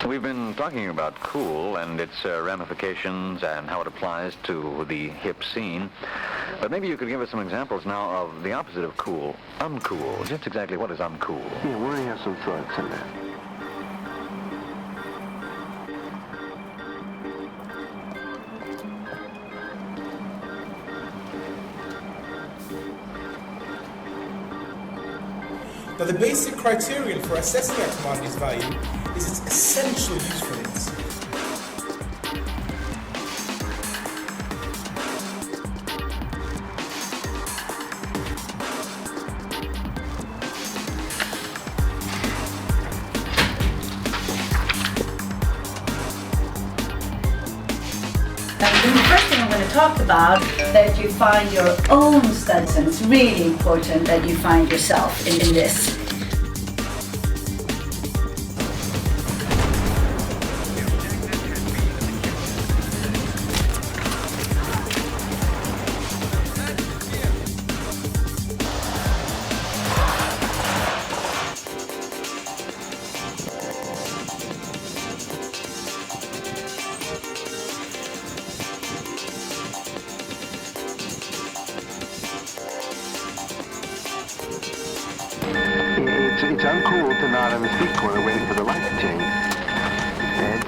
We've been talking about cool and its ramifications and how it applies to the hip scene. But maybe you could give us some examples now of the opposite of cool, uncool. Just exactly what is uncool? Yeah, we already have some thoughts on that. Now, the basic criterion for assessing a commodity's value is its essential usefulness. The first thing I'm going to talk about, that you find your own stance, and it's really important that you find yourself in this. It's uncool to nod on the street corner waiting for the light to change. And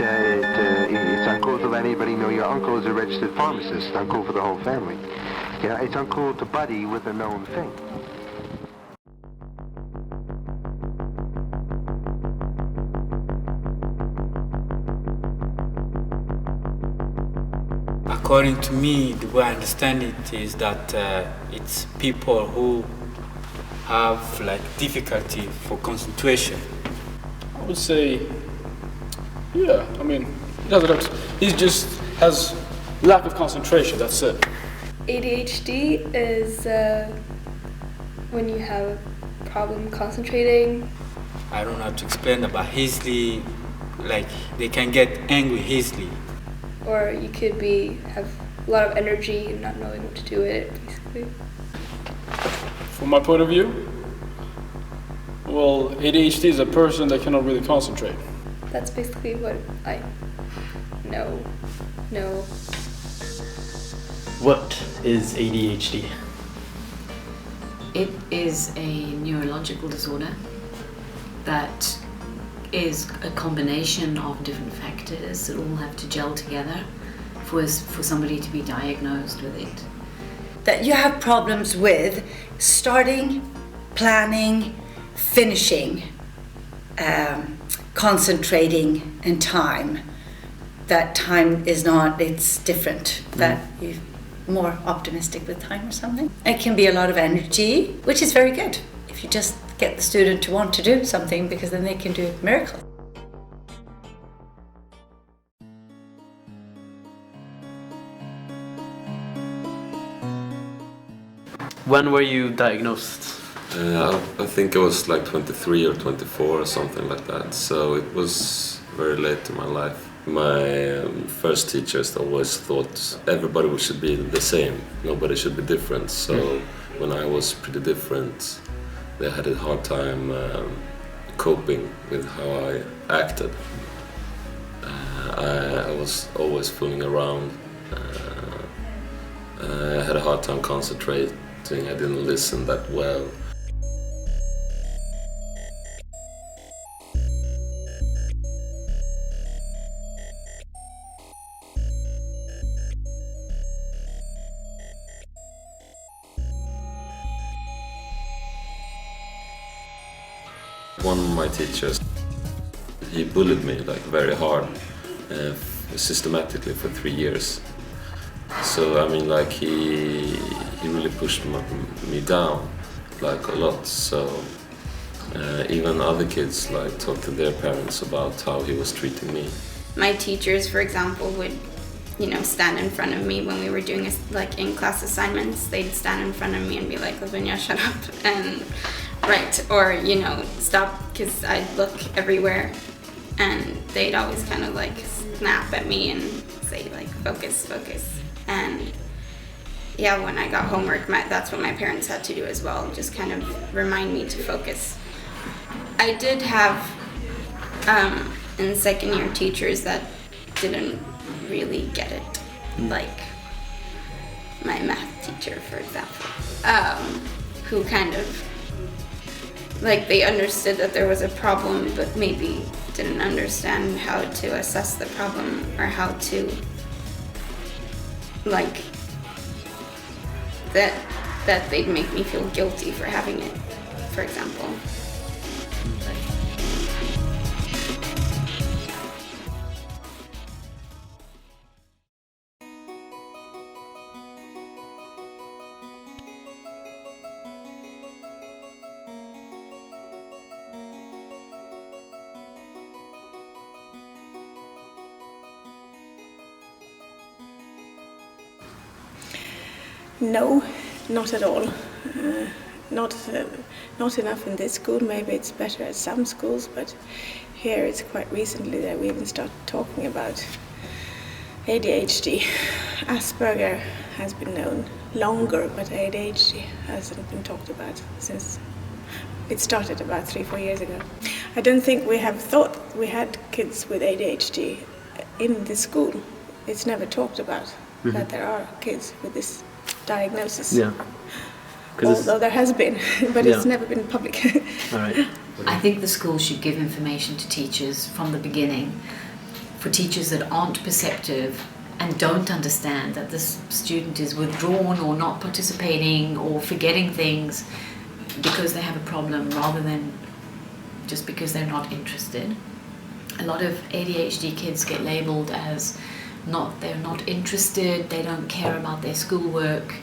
it's uncool to let anybody know your uncle is a registered pharmacist. It's uncool for the whole family. You know, it's uncool to buddy with a known thing. According to me, the way I understand it is that it's people who have like difficulty for concentration. I would say, yeah, I mean, he just has lack of concentration, that's it. ADHD is when you have a problem concentrating. I don't know how to explain about easily, like they can get angry easily. Or you could have a lot of energy and not knowing what to do with it, basically. From my point of view, well, ADHD is a person that cannot really concentrate. That's basically what I know. What is ADHD? It is a neurological disorder that is a combination of different factors that all have to gel together for somebody to be diagnosed with it. That you have problems with starting, planning, finishing, concentrating, and time. That time is not, it's different. That you're more optimistic with time or something. It can be a lot of energy, which is very good if you just get the student to want to do something, because then they can do miracles. When were you diagnosed? I think I was like 23 or 24 or something like that, so it was very late in my life. My first teachers always thought everybody should be the same, nobody should be different, so when I was pretty different, they had a hard time coping with how I acted. I was always fooling around. I had a hard time concentrating. I didn't listen that well. One of my teachers, he bullied me like very hard, systematically for 3 years. So I mean, like he really pushed me down like a lot. So even other kids like talked to their parents about how he was treating me. My teachers, for example, would stand in front of me when we were doing like in-class assignments. They'd stand in front of me and be like, "Lavinia, shut up," and write, or stop, because I'd look everywhere, and they'd always kind of like snap at me and say like, focus. And yeah, when I got homework, that's what my parents had to do as well, just kind of remind me to focus. I did have and second year teachers that didn't really get it, like my math teacher, for example, who kind of, like, they understood that there was a problem, but maybe didn't understand how to assess the problem or how to, like, that they'd make me feel guilty for having it, for example. No, not at all. Not enough in this school. Maybe it's better at some schools, but here it's quite recently that we even started talking about ADHD. Asperger has been known longer, but ADHD hasn't been talked about since it started about 3-4 years ago. I don't think we have thought we had kids with ADHD in the school. It's never talked about that there are kids with this diagnosis. Yeah. Although there has been, but Yeah. it's never been public. All right. I think the school should give information to teachers from the beginning. For teachers that aren't perceptive and don't understand that this student is withdrawn or not participating or forgetting things because they have a problem rather than just because they're not interested. A lot of ADHD kids get labeled as they're not interested, they don't care about their schoolwork,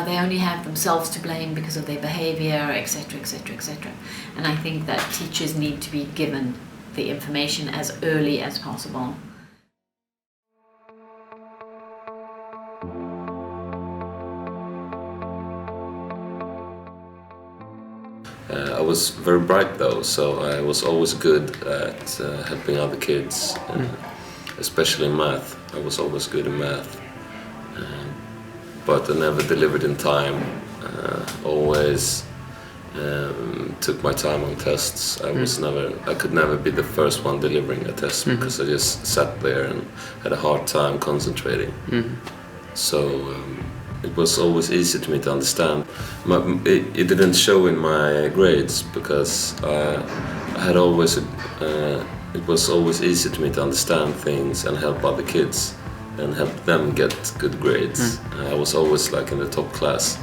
they only have themselves to blame because of their behavior, etc., etc., etc. And I think that teachers need to be given the information as early as possible. I was very bright though, so I was always good at helping other kids, especially in math. I was always good in math, but I never delivered in time. Always took my time on tests. I could never be the first one delivering a test because I just sat there and had a hard time concentrating. So it was always easy to me to understand. It didn't show in my grades because I had always. It was always easy to me to understand things and help other kids and help them get good grades. I was always like in the top class.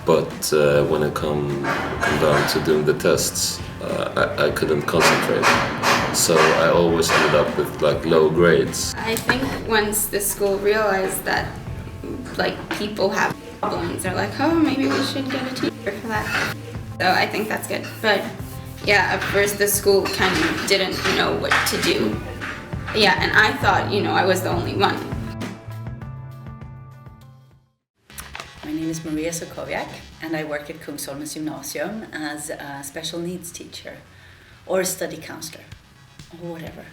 But when it come down to doing the tests, I couldn't concentrate. So I always ended up with like low grades. I think once the school realized that, like, people have problems, they're like, oh, maybe we should get a teacher for that. So I think that's good. But yeah, at first the school kind of didn't know what to do. Yeah, and I thought, I was the only one. My name is Maria Sokowiak, and I work at Kungsholmens gymnasium as a special needs teacher or a study counselor or whatever.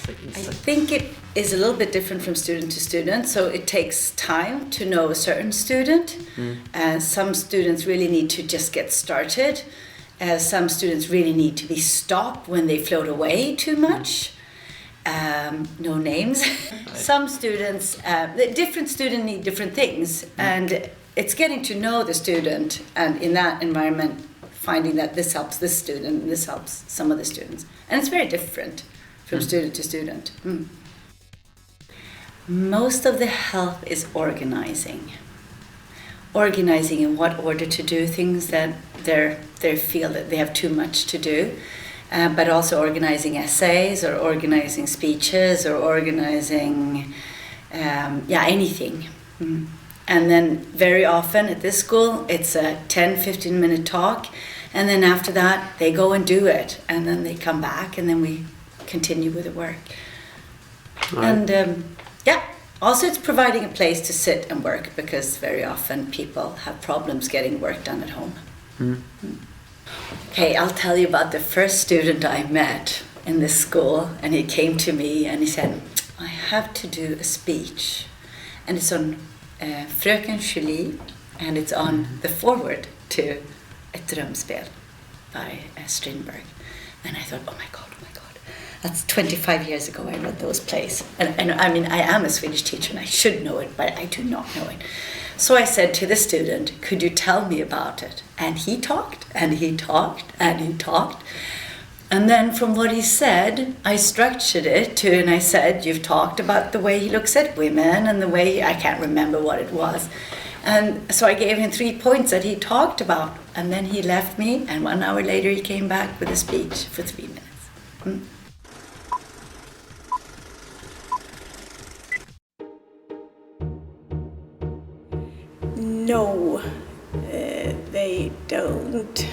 I think it is a little bit different from student to student, so it takes time to know a certain student. Some students really need to just get started. Some students really need to be stopped when they float away too much. No names. Some students, different students need different things, and it's getting to know the student, and in that environment, finding that this helps this student, and this helps some of the students. And it's very different from student to student. Most of the help is organizing. Organizing in what order to do things that they feel that they have too much to do, but also organizing essays or organizing speeches or organizing anything. And then very often at this school it's a 10-15 minute talk, and then after that they go and do it, and then they come back and then we continue with the work. Right. And also it's providing a place to sit and work, because very often people have problems getting work done at home. Okay, I'll tell you about the first student I met in this school, and he came to me and he said, I have to do a speech, and it's on Fröken Julie, and it's on the forward to Ett drömspel. by Strindberg. And I thought, oh my God. That's 25 years ago I read those plays. And I mean, I am a Swedish teacher and I should know it, but I do not know it. So I said to the student, could you tell me about it? And he talked, and he talked, and he talked. And then from what he said, I structured it to, and I said, you've talked about the way he looks at women and the way, I can't remember what it was. And so I gave him 3 points that he talked about. And then he left me, and 1 hour later he came back with a speech for 3 minutes. No, they don't,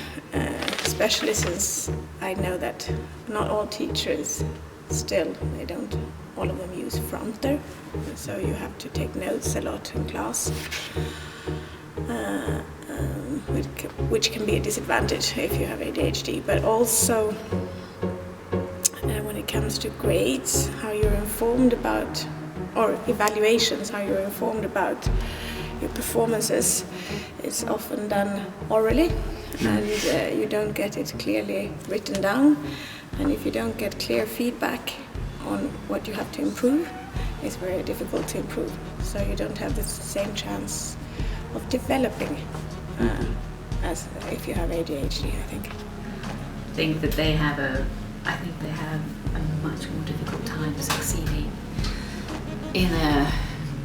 especially since I know that not all teachers still, all of them use Fronter, so you have to take notes a lot in class, which can be a disadvantage if you have ADHD, but also when it comes to grades, how you're informed about, or evaluations, how you're informed about your performances, it's often done orally, and you don't get it clearly written down, and if you don't get clear feedback on what you have to improve, it's very difficult to improve, so you don't have the same chance of developing as if you have ADHD, I think. I think that they have a much more difficult time succeeding in a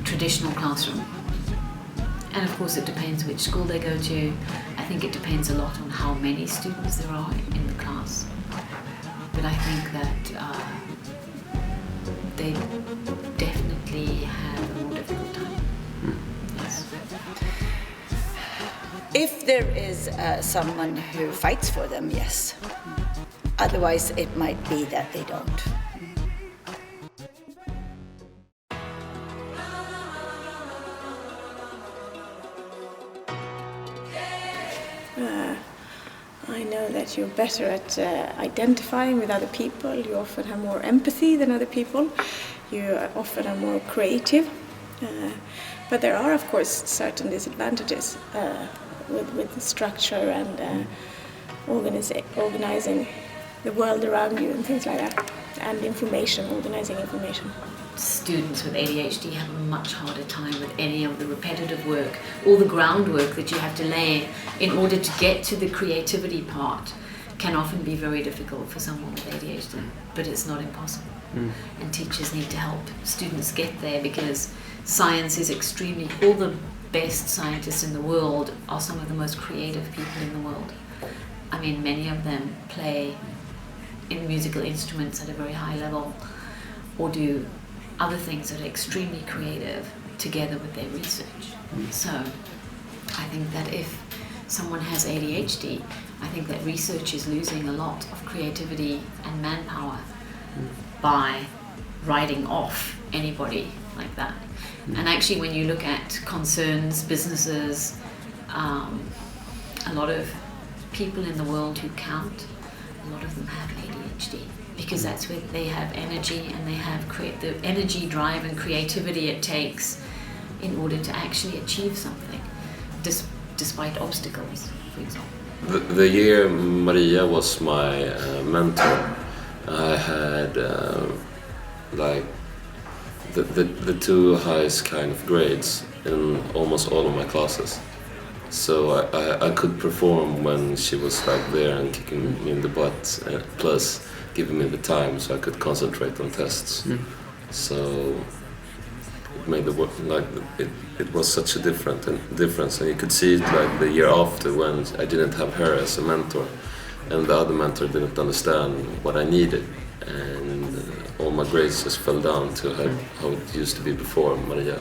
traditional classroom. And of course it depends which school they go to. I think it depends a lot on how many students there are in the class. But I think that they definitely have a more difficult time. Yes. If there is someone who fights for them, yes. Otherwise it might be that they don't. I know that you're better at identifying with other people. You often have more empathy than other people. You often are more creative. But there are, of course, certain disadvantages with the structure and organizing the world around you and things like that, and organizing information. Students with ADHD have a much harder time with any of the repetitive work, all the groundwork that you have to lay in order to get to the creativity part can often be very difficult for someone with ADHD, but it's not impossible. And teachers need to help students get there, because science is all the best scientists in the world are some of the most creative people in the world. I mean, many of them play in musical instruments at a very high level or do other things that are extremely creative together with their research. So I think that if someone has ADHD, I think that research is losing a lot of creativity and manpower by writing off anybody like that. And actually when you look at concerns, businesses, a lot of people in the world who count, a lot of them have ADHD. Because that's where they have energy, and they have the energy, drive and creativity it takes in order to actually achieve something, despite obstacles, for example. The year Maria was my mentor, I had the 2 highest kind of grades in almost all of my classes. So I could perform when she was there and kicking me in the butt, plus giving me the time so I could concentrate on tests. So it made the work it was such a difference, and you could see it the year after when I didn't have her as a mentor, and the other mentor didn't understand what I needed, and all my grades just fell down to how it used to be before Maria.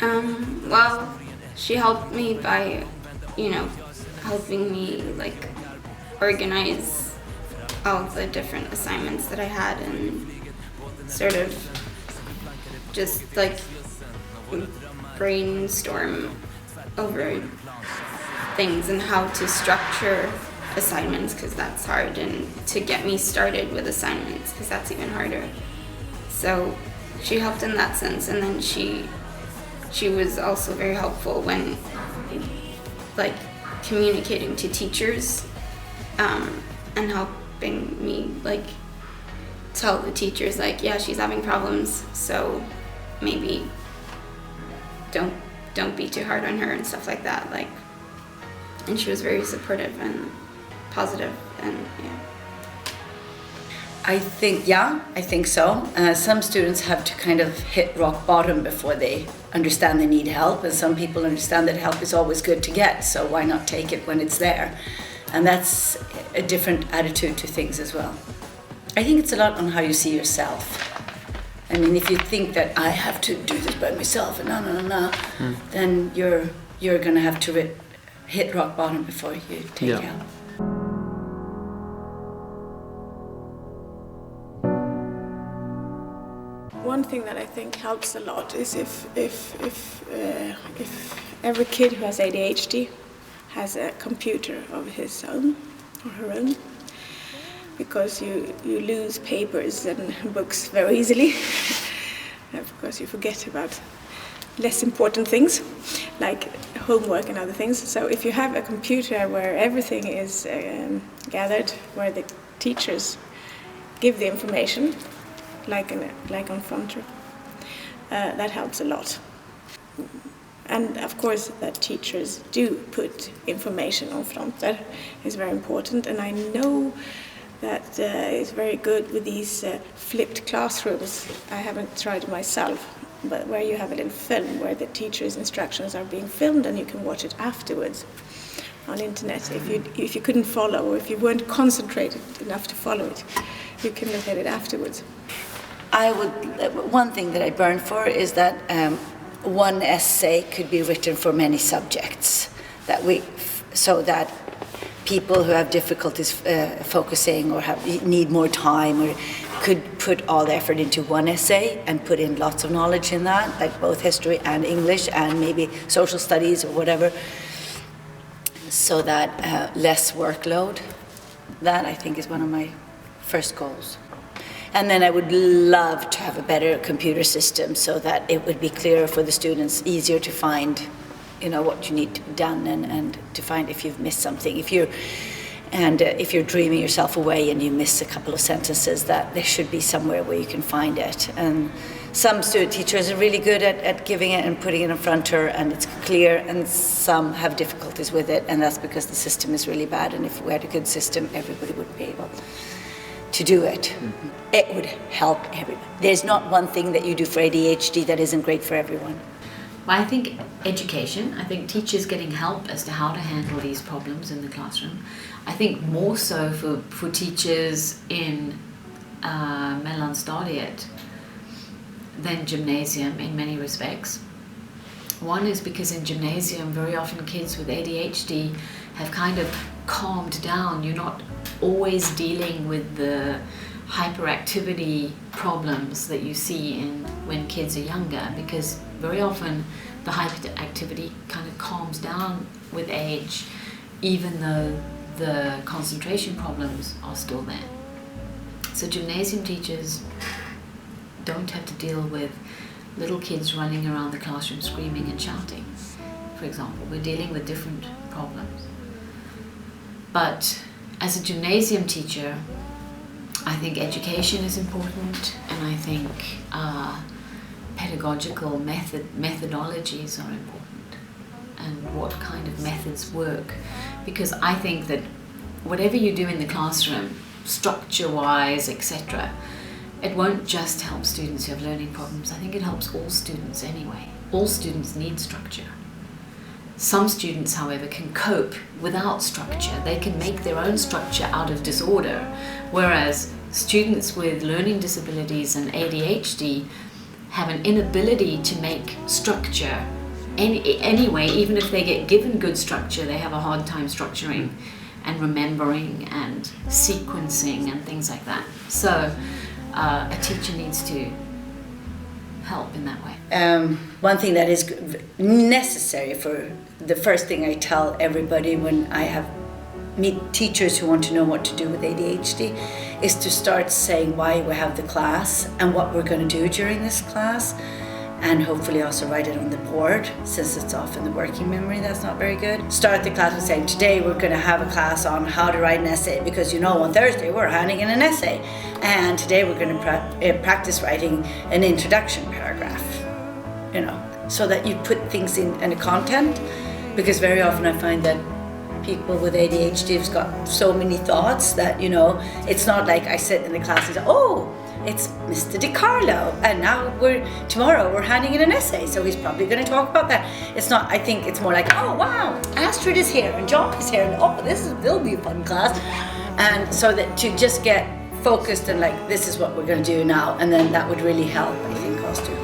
Well, she helped me by, helping me organize all the different assignments that I had, and sort of just brainstorm over things and how to structure assignments, because that's hard, and to get me started with assignments, because that's even harder. So she helped in that sense, and then she was also very helpful when communicating to teachers and helping me like tell the teachers like, yeah, she's having problems, so maybe don't be too hard on her and stuff like that. Like, and she was very supportive and positive, and yeah. I think so. Some students have to kind of hit rock bottom before they understand they need help, and some people understand that help is always good to get, so why not take it when it's there? And that's a different attitude to things as well. I think it's a lot on how you see yourself. I mean, if you think that I have to do this by myself and then you're gonna have to hit rock bottom before you take help. One thing that I think helps a lot is if every kid who has ADHD has a computer of his own or her own, because you lose papers and books very easily. Of course, you forget about less important things like homework and other things. So if you have a computer where everything is gathered, where the teachers give the information, like on Fronter, that helps a lot. And of course that teachers do put information on Fronter is very important, and I know that it's very good with these flipped classrooms. I haven't tried it myself, but where you have a little film where the teacher's instructions are being filmed and you can watch it afterwards on internet. If you couldn't follow, or if you weren't concentrated enough to follow it, you can look at it afterwards. One thing that I burn for is that one essay could be written for many subjects, so that people who have difficulties focusing or need more time or could put all the effort into one essay and put in lots of knowledge in that, like both history and English and maybe social studies or whatever, so that less workload. That I think is one of my first goals. And then I would love to have a better computer system so that it would be clearer for the students, easier to find, what you need to be done and to find if you've missed something. If you're dreaming yourself away and you miss a couple of sentences, that there should be somewhere where you can find it. And some student teachers are really good at giving it and putting it in front of her and it's clear, and some have difficulties with it, and that's because the system is really bad. And if we had a good system, everybody would be able to do it. Mm-hmm. It would help everybody. There's not one thing that you do for ADHD that isn't great for everyone. Well, I think education, I think teachers getting help as to how to handle these problems in the classroom. I think more so for teachers in mellanstadiet than gymnasium in many respects. One is because in gymnasium, very often kids with ADHD have kind of calmed down. You're not always dealing with the hyperactivity problems that you see when kids are younger, because very often the hyperactivity kind of calms down with age, even though the concentration problems are still there. So gymnasium teachers don't have to deal with little kids running around the classroom screaming and shouting, for example. We're dealing with different problems. But as a gymnasium teacher, I think education is important, and I think pedagogical methodologies are important, and what kind of methods work. Because I think that whatever you do in the classroom, structure-wise, etc., it won't just help students who have learning problems. I think it helps all students anyway. All students need structure. Some students, however, can cope without structure. They can make their own structure out of disorder, whereas students with learning disabilities and ADHD have an inability to make structure anyway. Even if they get given good structure, they have a hard time structuring and remembering and sequencing and things like that. So a teacher needs to help in that way. One thing that is necessary, for the first thing I tell everybody when I meet teachers who want to know what to do with ADHD, is to start saying why we have the class and what we're going to do during this class, and hopefully also write it on the board, since it's often the working memory that's not very good. Start the class with saying, today we're going to have a class on how to write an essay, because on Thursday we're handing in an essay, and today we're going to practice writing an introduction paragraph, so that you put things in a content, because very often I find that people with ADHD have got so many thoughts that, it's not like I sit in the class and say, oh, it's Mr. DiCarlo, and now tomorrow we're handing in an essay, so he's probably going to talk about that. It's not, I think it's more like, oh wow, Astrid is here, and John is here, and will be a fun class. And so that to just get focused and like, this is what we're going to do now, and then that would really help, I think, us too.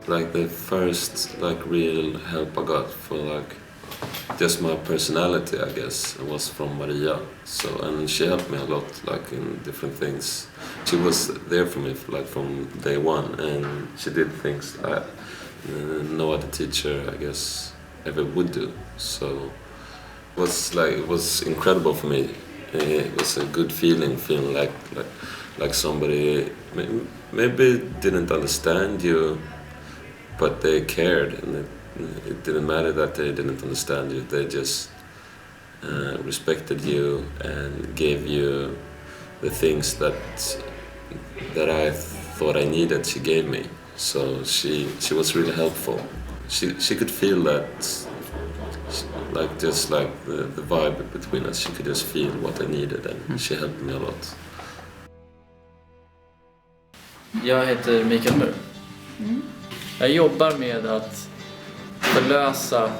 Like the first real help I got for just my personality, I guess, was from Maria. And she helped me a lot in different things. She was there for me from day one, and she did things that no other teacher, I guess, ever would do. So it was incredible for me. It was a good feeling like somebody maybe didn't understand you, but they cared, and it didn't matter that they didn't understand you. They just respected you and gave you the things that I thought I needed. She gave me. So she was really helpful. She could feel that, the vibe between us. She could just feel what I needed, and she helped me a lot. Jag heter Mikael Mur. Jag jobbar med att förlösa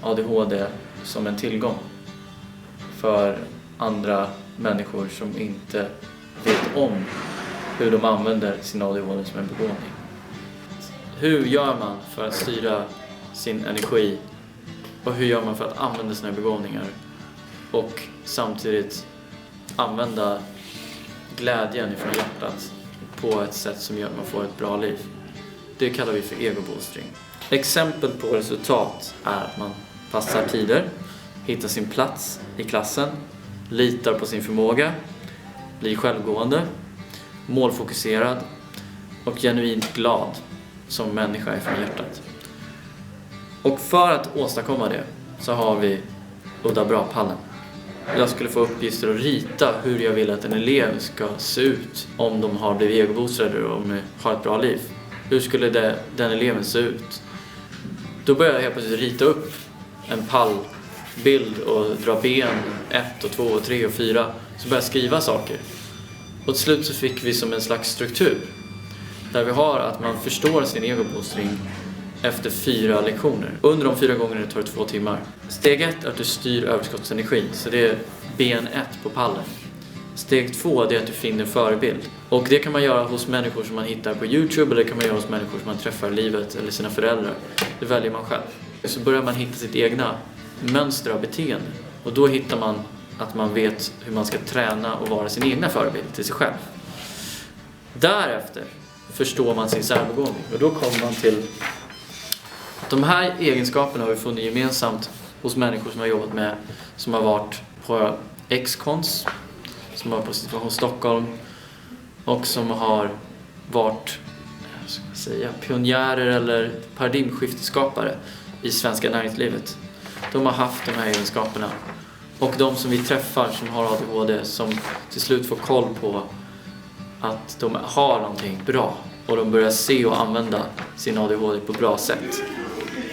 ADHD som en tillgång för andra människor som inte vet om hur de använder sin ADHD som en begåvning. Hur gör man för att styra sin energi, och hur gör man för att använda sina begåvningar och samtidigt använda glädjen ifrån hjärtat på ett sätt som gör att man får ett bra liv. Det kallar vi för ego-boostring. Exempel på resultat är att man passar tider, hittar sin plats i klassen, litar på sin förmåga, blir självgående, målfokuserad och genuint glad som människa ifrån hjärtat. Och för att åstadkomma det så har vi Udda Bra-pallen. Jag skulle få uppgifter att rita hur jag vill att en elev ska se ut om de har blivit egoboostade och om de har ett bra liv. Hur skulle den eleven se ut? Då började jag helt plötsligt rita upp en pallbild och dra ben 1 och 2 och 3 och 4. Så började jag skriva saker. Och till slut så fick vi som en slags struktur. Där vi har att man förstår sin egoboostring efter 4 lektioner. Under de 4 gångerna tar det 2 timmar. Steg 1 är att du styr överskottsenergi. Så det är ben 1 på pallen. Steg 2 är att du finner förebild. Och det kan man göra hos människor som man hittar på YouTube, eller det kan man göra hos människor som man träffar i livet eller sina föräldrar. Det väljer man själv. Så börjar man hitta sitt egna mönster av beteende. Och då hittar man att man vet hur man ska träna och vara sin egna förebild till sig själv. Därefter förstår man sin särbegåvning. Och då kommer man till de här egenskaperna har vi funnit gemensamt hos människor som har jobbat med, som har varit på X-Cons, som har varit på Situation Stockholm och som har varit pionjärer eller paradigmskifteskapare i svenska näringslivet. De har haft de här egenskaperna. Och de som vi träffar som har ADHD, som till slut får koll på att de har någonting bra och de börjar se och använda sin ADHD på bra sätt.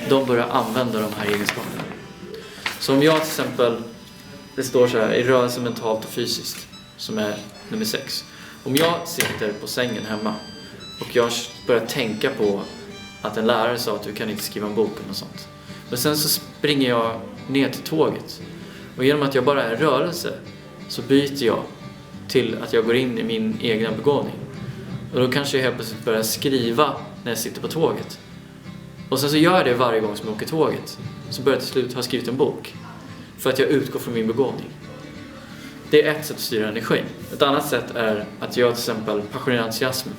De börjar använda de här egenskaperna. Så om jag till exempel, det står så här, i rörelse mentalt och fysiskt, som är nummer 6. Om jag sitter på sängen hemma och jag börjar tänka på att en lärare sa att du kan inte skriva en bok eller något sånt. Men sen så springer jag ner till tåget. Och genom att jag bara är i rörelse så byter jag till att jag går in i min egna begåvning. Och då kanske jag helt plötsligt börjar skriva när jag sitter på tåget. Och sen så gör jag det varje gång som jag åker tåget. Så börjar jag till slut ha skrivit en bok. För att jag utgår från min begåvning. Det är ett sätt att styra energi. Ett annat sätt är att jag till exempel passionerar entusiasmen.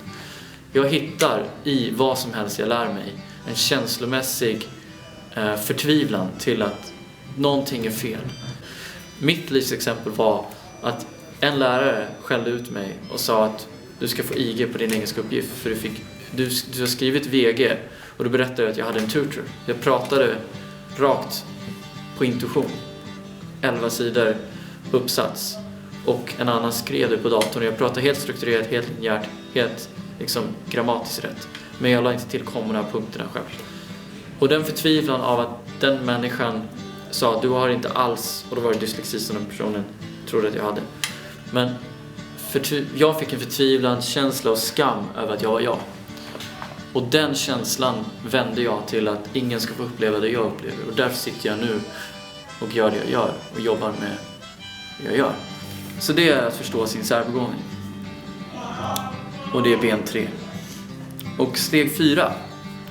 Jag hittar i vad som helst jag lär mig en känslomässig förtvivlan till att någonting är fel. Mitt livsexempel var att en lärare skällde ut mig och sa att du ska få IG på din engelska uppgift för du har skrivit VG, och då berättade jag att jag hade en tutor. Jag pratade rakt på intuition. 11 sidor uppsats och en annan skrev det på datorn. Jag pratade helt strukturerat, helt linjärt, helt liksom grammatiskt rätt. Men jag la inte till kommorna och punkterna själv. Och den förtvivlan av att den människan sa du har inte alls, och då var det dyslexi som den personen trodde att jag hade. Men jag fick en förtvivlan, känsla och skam över att jag var jag. Och den känslan vände jag till att ingen ska få uppleva det jag upplever. Och därför sitter jag nu och gör det jag gör och jobbar med det jag gör. Så det är att förstå sin särbegåvning. Och det är ben 3. Och steg 4,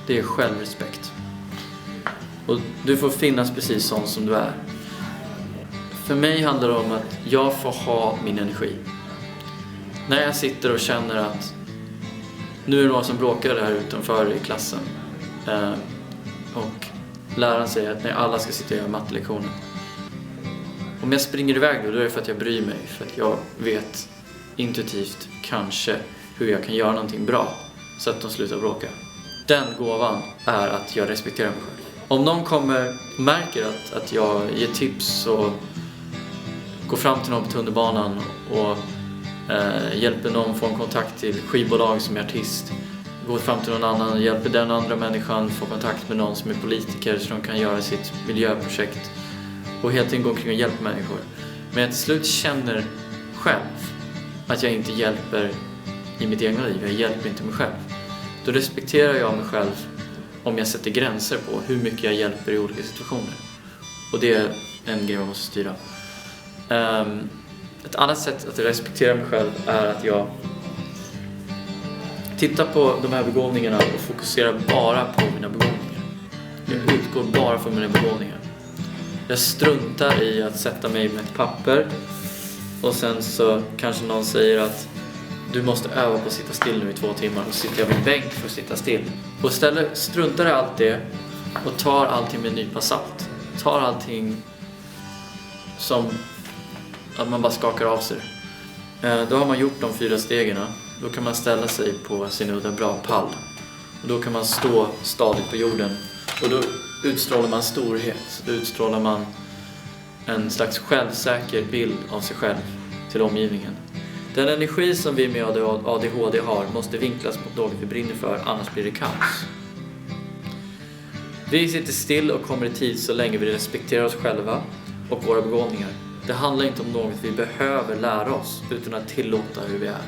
det är självrespekt. Och du får finnas precis sån som du är. För mig handlar det om att jag får ha min energi. När jag sitter och känner att nu är det någon som bråkar här utanför i klassen. Och läraren säger att nej, alla ska sitta och göra mattelektionen. Om jag springer iväg då är det för att jag bryr mig. För att jag vet intuitivt kanske hur jag kan göra någonting bra så att de slutar bråka. Den gåvan är att jag respekterar mig själv. Om någon kommer och märker att jag ger tips och går fram till någon på tunnelbanan och hjälper någon få en kontakt till skivbolag som är artist, går fram till någon annan och hjälper den andra människan få kontakt med någon som är politiker så de kan göra sitt miljöprojekt och helt enkelt gå omkring och hjälpa människor. Men jag till slut känner själv att jag inte hjälper i mitt egna liv, jag hjälper inte mig själv. Då respekterar jag mig själv om jag sätter gränser på hur mycket jag hjälper i olika situationer. Och det är en grej man måste styra. Ett annat sätt att respektera mig själv är att jag tittar på de här begåvningarna och fokuserar bara på mina begåvningar. Jag utgår bara från mina begåvningar. Jag struntar i att sätta mig med ett papper och sen så kanske någon säger att du måste öva på att sitta still nu i 2 timmar och sitter jag vid en bänk för att sitta still. Och istället struntar i allt det och tar allting med en nypa salt. Tar allting som att man bara skakar av sig. Då har man gjort de 4 stegen. Då kan man ställa sig på sin udda bra pall. Och då kan man stå stadigt på jorden. Och då utstrålar man storhet. Då utstrålar man en slags självsäker bild av sig själv till omgivningen. Den energi som vi med ADHD har måste vinklas mot något vi brinner för, annars blir det kaos. Vi sitter still och kommer i tid så länge vi respekterar oss själva och våra begåvningar. Det handlar inte om något vi behöver lära oss utan att tillåta hur vi är.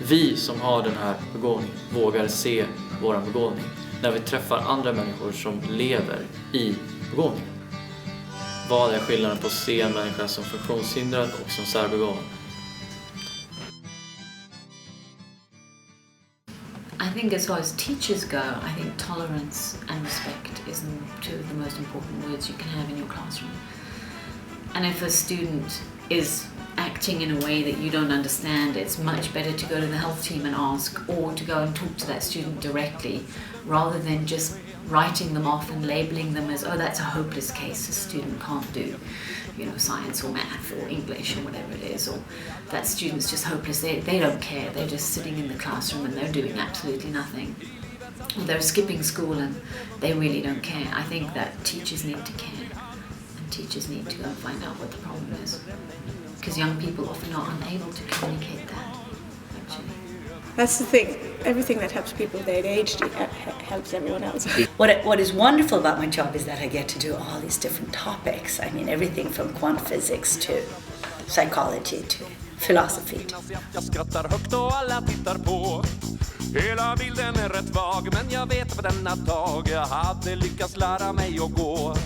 Vi som har den här begåvningen vågar se vår begåvning när vi träffar andra människor som lever i begåvningen. Vad är skillnaden på att se en människa som funktionshindrad och som särbegåvad? I think as far as teachers go, I think tolerance and respect is 2 of the most important words you can have in your classroom. And if a student is acting in a way that you don't understand, it's much better to go to the health team and ask, or to go and talk to that student directly, rather than just writing them off and labeling them as, oh, that's a hopeless case, a student can't do, science or math or English or whatever it is, or that student's just hopeless, they don't care, they're just sitting in the classroom and they're doing absolutely nothing. Or they're skipping school and they really don't care. I think that teachers need to care. Teachers need to go and find out what the problem is, because young people often are unable to communicate that, actually. That's the thing. Everything that helps people with ADHD helps everyone else. What is wonderful about my job is that I get to do all these different topics. I mean, everything from quantum physics to psychology to philosophy. Jag skrattar högt och alla tittar på. Hela bilden är rätt vag, men jag vet på denna dag jag hade lyckats lära mig att gå.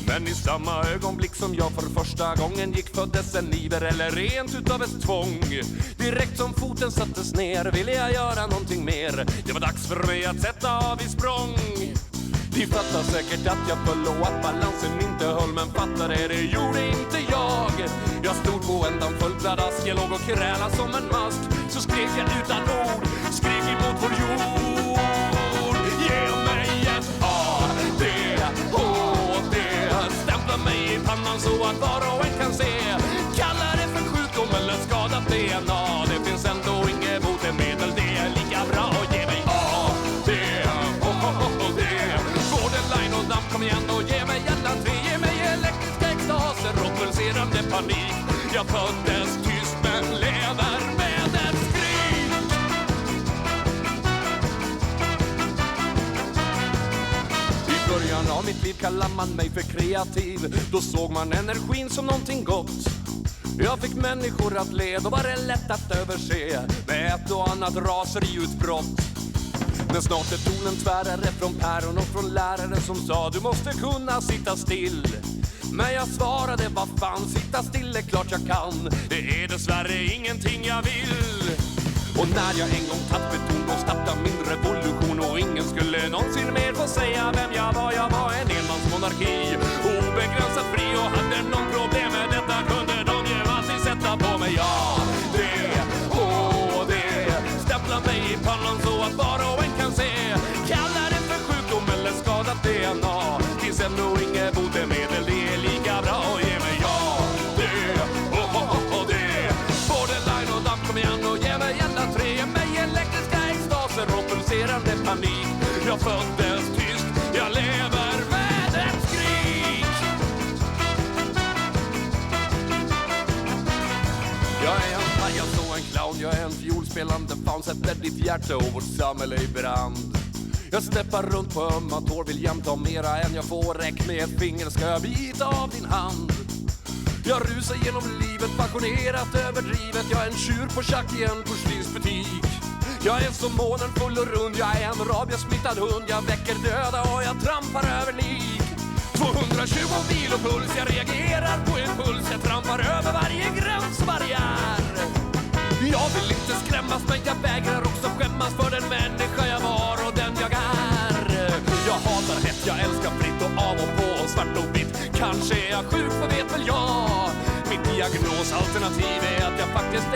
Men i samma ögonblick som jag för första gången gick föddes en iver eller rent utav ett tvång. Direkt som foten sattes ner ville jag göra någonting mer. Det var dags för mig att sätta av i språng. De fattar säkert att jag föll och att balansen inte höll, men fattade det gjorde inte jag. Jag stod på en dammfull pladask, jag låg och krälade som en mask. Så skrek jag utan ord, skrek emot vår jord. Ge mig ett ADHD, stämpla mig i pannan så att var och en kan se Jag föddes tyst men lever med ett skrik. I början av mitt liv kallar man mig för kreativ. Då såg man energin som någonting gott. Jag fick människor att le, då var det lätt att överse med ett och annat raseriutbrott. Men snart är tonen tvärare från päron och från lärare som sa du måste kunna sitta still. Men jag svarade, vad fan, sitta still är klart jag kan. Det är dessvärre ingenting jag vill. Och när jag en gång tatt beton, då startade min revolution. Och ingen skulle någonsin mer få säga vem jag var. Jag var en enmansmonarki, obegränsat fri. Och hade någon problem med detta kunde de ju alltid sätta på mig. Ja, det, stämpla mig i pannan så att var och en kan se. Kalla det för sjukdom eller skadat DNA. Finns ändå inget botemedel, det är lika bra. Ge mig ja, det, borderline och damm, kom igen och ge mig alla tre. Ge mig elektriska extaser och pulserande panik. Jag föddes tyst, jag lever med ett skrik. Jag är en pajas och en clown, jag är en fiolspelande fan. Sätter ditt hjärta och vårt samhälle i brand. Jag steppar runt på ömma tår, vill jämt ha mera än jag får. Räck med ett finger ska jag bita av din hand. Jag rusar genom livet, passionerat, överdrivet. Jag är en tjur på schack i en porslinsbutik. Jag är som månen full och rund, jag är en rabiesmittad hund. Jag väcker döda och jag trampar över lik. 220 mil och puls, jag reagerar på en puls. Jag trampar över varje gränsbarriär. Jag vill inte skrämmas men jag vägrar också skämmas för den människa jag var och den jag är. Jag hatar hett, jag älskar fritt och av och på och svart och vitt. Kanske är jag sjuk, för vet väl jag. Mitt diagnosalternativ är att jag faktiskt